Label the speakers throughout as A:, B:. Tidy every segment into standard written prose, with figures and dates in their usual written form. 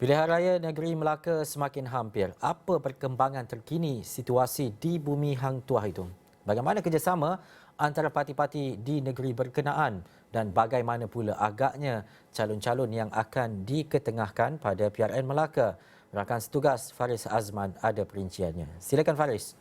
A: Pilihan Raya Negeri Melaka semakin hampir. Apa perkembangan terkini situasi di Bumi Hang Tuah itu? Bagaimana kerjasama antara parti-parti di negeri berkenaan dan bagaimana pula agaknya calon-calon yang akan diketengahkan pada PRN Melaka? Rakan setugas Faris Azman ada perinciannya. Silakan Faris.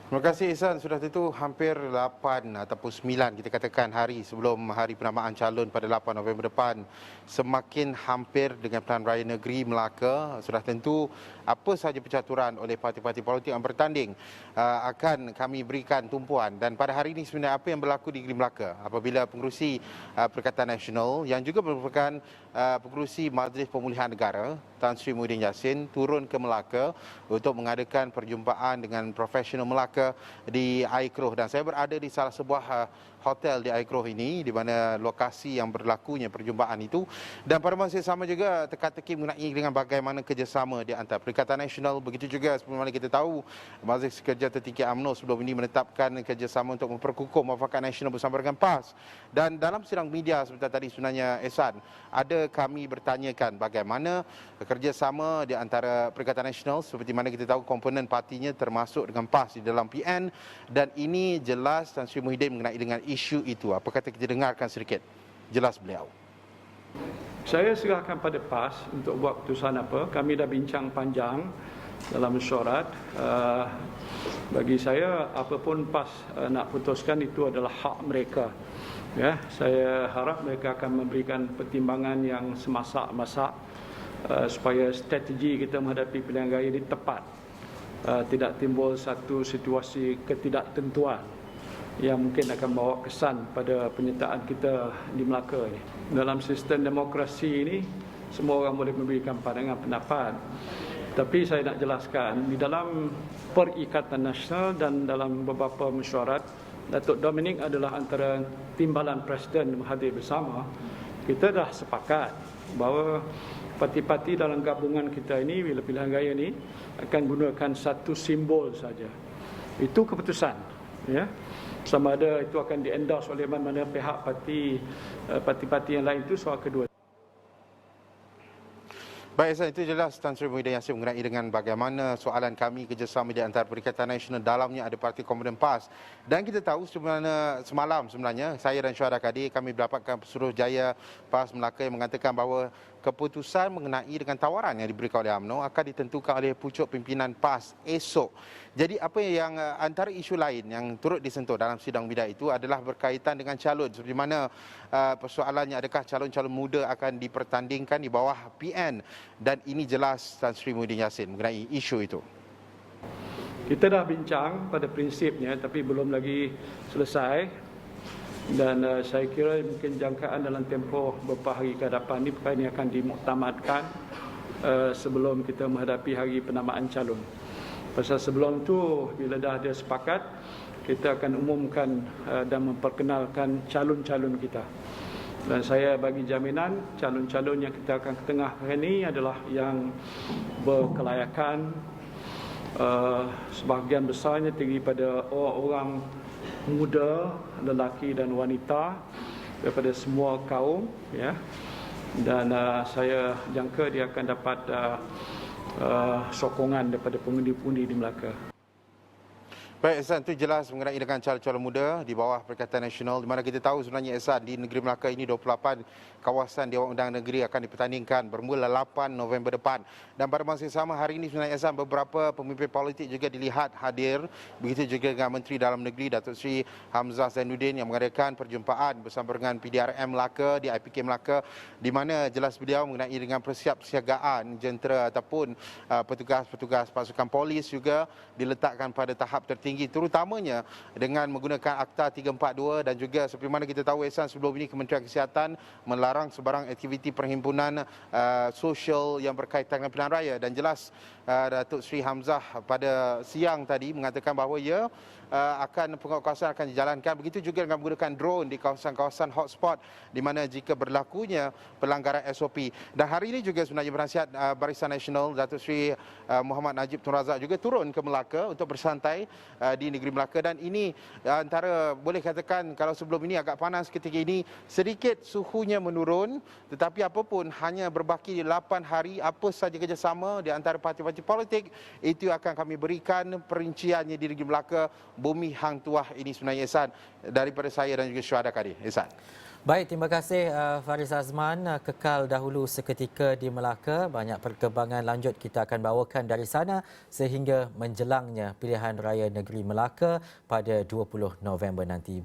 B: Terima kasih Ihsan. Sudah tentu hampir 8 ataupun 9 kita katakan hari sebelum hari penamaan calon pada 8 November depan semakin hampir dengan pilihan raya negeri Melaka. Sudah tentu apa sahaja percaturan oleh parti-parti politik yang bertanding akan kami berikan tumpuan. Dan pada hari ini sebenarnya apa yang berlaku di negeri Melaka apabila pengerusi Perikatan Nasional yang juga merupakan pengerusi Majlis Pemulihan Negara Tan Sri Muhyiddin Yassin turun ke Melaka untuk mengadakan perjumpaan dengan profesional Melaka di Air Keroh, dan saya berada di salah sebuah hotel di Air Keroh ini di mana lokasi yang berlakunya perjumpaan itu, dan pada masa yang sama juga teka-teki mengenai dengan bagaimana kerjasama di antara Perikatan Nasional. Begitu juga seperti mana kita tahu Majlis Kerja Tertinggi UMNO sebelum ini menetapkan kerjasama untuk memperkukuh Muafakat Nasional bersama dengan PAS. Dan dalam sidang media sebentar tadi sebenarnya Ehsan, ada kami bertanyakan bagaimana kerjasama di antara Perikatan Nasional, seperti mana kita tahu komponen partinya termasuk dengan PAS di dalam PN, dan ini jelas Tan Sri Muhyiddin mengenai dengan isu itu. Apa kata kita dengarkan sedikit jelas beliau.
C: Saya serahkan pada PAS untuk buat keputusan apa. Kami dah bincang panjang dalam mesyuarat. Bagi saya, apapun PAS nak putuskan itu adalah hak mereka. Ya, saya harap mereka akan memberikan pertimbangan yang semasak-masak supaya strategi kita menghadapi pilihan raya ini tepat. Tidak timbul satu situasi ketidaktentuan yang mungkin akan bawa kesan pada penyertaan kita di Melaka ini. Dalam sistem demokrasi ini, semua orang boleh memberikan pandangan pendapat. Tapi saya nak jelaskan, di dalam Perikatan Nasional dan dalam beberapa mesyuarat, Datuk Dominic adalah antara timbalan Presiden hadir bersama. Kita dah sepakat bahawa parti-parti dalam gabungan kita ini, bila pilihan raya ini, akan gunakan satu simbol saja. Itu keputusan. Ya. Sama ada itu akan di-endorse oleh mana-mana pihak parti-parti yang lain, itu soal kedua.
B: Baik, Ehsan, itu jelas Tan Sri Muhyiddin Yassin mengenai dengan bagaimana soalan kami kerjasama di antara Perikatan Nasional, dalamnya ada parti komponen PAS. Dan kita tahu semalam sebenarnya saya dan Syuhada Kadir kami mendapatkan Pesuruhjaya PAS Melaka yang mengatakan bahawa keputusan mengenai dengan tawaran yang diberikan oleh UMNO akan ditentukan oleh pucuk pimpinan PAS esok. Jadi apa yang antara isu lain yang turut disentuh dalam sidang media itu adalah berkaitan dengan calon, seperti mana persoalannya adakah calon-calon muda akan dipertandingkan di bawah PN, dan ini jelas Tan Sri Muhyiddin Yassin mengenai isu itu.
C: Kita dah bincang pada prinsipnya tapi belum lagi selesai. Dan saya kira mungkin jangkaan dalam tempoh beberapa hari ke hadapan ini perkara ini akan dimuktamadkan sebelum kita menghadapi hari penamaan calon. Pasal sebelum tu bila dah ada sepakat, kita akan umumkan dan memperkenalkan calon-calon kita. Dan saya bagi jaminan calon-calon yang kita akan ketengahkan ini adalah yang berkelayakan, sebahagian besarnya terdiri pada orang-orang muda, lelaki dan wanita daripada semua kaum, ya. Dan saya jangka dia akan dapat sokongan daripada pengundi-pengundi di Melaka.
B: Baik, Ehsan, itu jelas mengenai dengan calon-calon muda di bawah Perikatan Nasional, di mana kita tahu sebenarnya, Ehsan, di negeri Melaka ini 28 kawasan Dewan Undangan Negeri akan dipertandingkan bermula 8 November depan. Dan pada masa yang sama hari ini sebenarnya, Ehsan, beberapa pemimpin politik juga dilihat hadir, begitu juga dengan Menteri Dalam Negeri Datuk Seri Hamzah Zainuddin yang mengadakan perjumpaan bersama dengan PDRM Melaka di IPK Melaka, di mana jelas beliau mengenai dengan persiagaan jentera ataupun petugas-petugas pasukan polis juga diletakkan pada tahap tertinggi, terutamanya dengan menggunakan Akta 342, dan juga seperti mana kita tahu, Ehsan, sebelum ini Kementerian Kesihatan melarang sebarang aktiviti perhimpunan sosial yang berkaitan dengan pilihan raya. Dan jelas Datuk Seri Hamzah pada siang tadi mengatakan bahawa ia pengawasan akan dijalankan, begitu juga dengan menggunakan drone di kawasan-kawasan hotspot di mana jika berlakunya pelanggaran SOP. Dan hari ini juga sebenarnya Penasihat Barisan Nasional Datuk Seri Muhammad Najib Tun Razak juga turun ke Melaka untuk bersantai di negeri Melaka, dan ini antara boleh katakan kalau sebelum ini agak panas, ketika ini sedikit suhunya menurun, tetapi apapun hanya berbaki 8 hari. Apa saja kerjasama di antara parti-parti politik itu akan kami berikan perinciannya di negeri Melaka. Bumi Hang Tuah ini sebenarnya, Ihsan, daripada saya dan juga Syuhada Kadir. Ihsan.
A: Baik, terima kasih Faris Azman. Kekal dahulu seketika di Melaka. Banyak perkembangan lanjut kita akan bawakan dari sana sehingga menjelangnya pilihan raya negeri Melaka pada 20 November nanti.